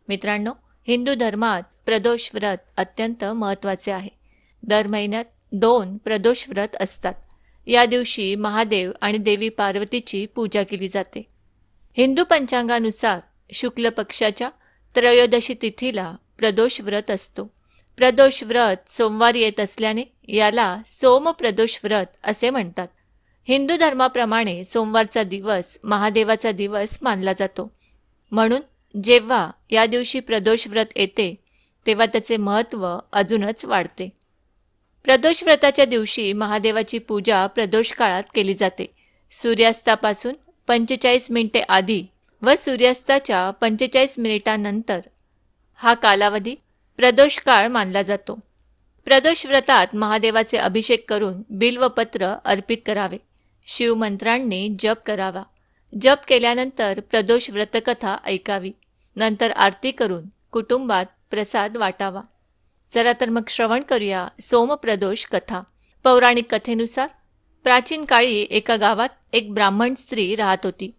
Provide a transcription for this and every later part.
मित्रांनो, हिंदू धर्मात प्रदोष व्रत अत्यंत महत्त्वाचे आहे. दर महिन्यात 2 प्रदोष व्रत असतात. या दिवशी महादेव आणि देवी पार्वतीची पूजा केली जाते. हिंदू पंचांगानुसार शुक्ल पक्षाच्या त्रयोदशी तिथीला प्रदोष व्रत असतो. प्रदोष व्रत सोमवारी येत असल्याने याला सोम प्रदोष व्रत असे म्हणतात. हिंदू धर्माप्रमाणे सोमवारचा दिवस महादेवाचा दिवस मानला जातो. म्हणून जेव्हा या दिवशी प्रदोष व्रत येते तेव्हा त्याचे महत्त्व अजूनच वाढते. प्रदोष व्रताच्या दिवशी महादेवाची पूजा प्रदोष काळात केली जाते. सूर्यास्तापासून 45 मिनिटे आधी व सूर्यास्ताच्या 45 मिनिटांनंतर हा कालावधी प्रदोष काळ मानला जातो. प्रदोष व्रतात महादेवाचे अभिषेक करून बिल्वपत्र अर्पित करावे. शिवमंत्रांनी जप करावा. जप केल्यानंतर प्रदोष व्रतकथा ऐकावी. नंतर आरती करून कुटुंबात प्रसाद वाटावा. चला तर मग श्रवण करूया सोमप्रदोष कथा. पौराणिक कथेनुसार प्राचीन काळी एका गावात एक ब्राह्मण स्त्री राहत होती.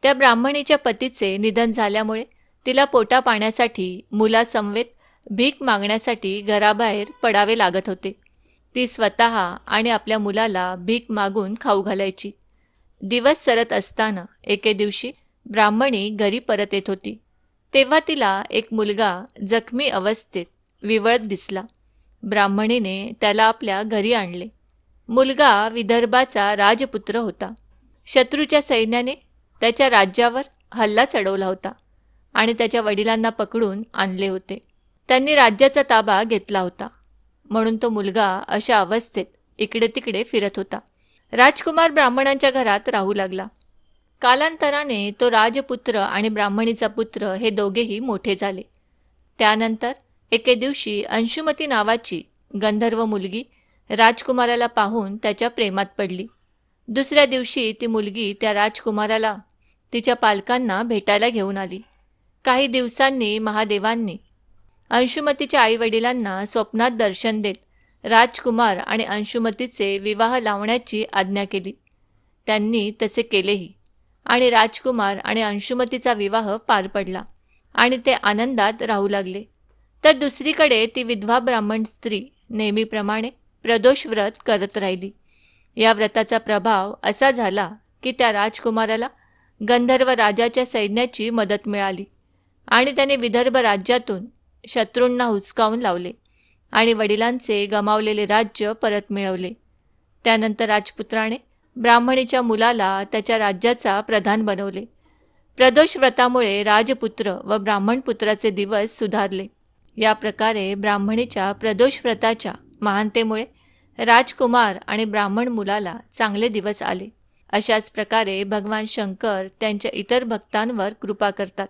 त्या ब्राह्मणीच्या पतीचे निधन झाल्यामुळे तिला पोटा पाण्यासाठी मुलासमवेत भीक मागण्यासाठी घराबाहेर पडावे लागत होते. ती स्वतः आणि आपल्या मुलाला भीक मागून खाऊ घालायची. दिवस सरत असताना एके दिवशी ब्राह्मणी घरी परत येत होती. तेव्हा तिला एक मुलगा जखमी अवस्थेत विवळत दिसला. ब्राह्मणीने त्याला आपल्या घरी आणले. मुलगा विदर्भाचा राजपुत्र होता. शत्रूच्या सैन्याने त्याच्या राज्यावर हल्ला चढवला होता आणि त्याच्या वडिलांना पकडून आणले होते. त्यांनी राज्याचा ताबा घेतला होता. म्हणून तो मुलगा अशा अवस्थेत इकडे तिकडे फिरत होता. राजकुमार ब्राह्मणांच्या घरात राहू लागला. कालांतराने तो राजपुत्र आणि ब्राह्मणीचा पुत्र हे दोघेही मोठे झाले. त्यानंतर एके दिवशी अंशुमती नावाची गंधर्व मुलगी राजकुमाराला पाहून त्याच्या प्रेमात पडली. दुसऱ्या दिवशी ती मुलगी त्या राजकुमाराला तिच्या पालकांना भेटायला घेऊन आली. काही दिवसांनी महादेवांनी अंशुमतीच्या आईवडिलांना स्वप्नात दर्शन देत राजकुमार आणि अंशुमतीचे विवाह लावण्याची आज्ञा केली. त्यांनी तसे केलेही आणि राजकुमार आणि अंशुमतीचा विवाह पार पडला आणि ते आनंदात राहू लागले. तर दुसरीकडे ती विधवा ब्राह्मण स्त्री नेहमीप्रमाणे प्रदोष व्रत करत राहिली. या व्रताचा प्रभाव असा झाला की त्या राजकुमाराला गंधर्व राजाच्या सैन्याची मदत मिळाली आणि त्याने विदर्भ राज्यातून शत्रूंना हुसकावून लावले आणि वडिलांचे गमावलेले राज्य परत मिळवले. त्यानंतर राजपुत्राने ब्राह्मणीच्या मुलाला त्याच्या राज्याचा प्रधान बनवले. प्रदोष व्रतामुळे राजपुत्र व ब्राह्मणपुत्राचे दिवस सुधारले. या प्रकारे ब्राह्मणीच्या प्रदोष व्रताच्या महानतेमुळे राजकुमार आणि ब्राह्मण मुलाला चांगले दिवस आले. अशाच प्रकारे भगवान शंकर त्यांच्या इतर भक्तांवर कृपा करतात.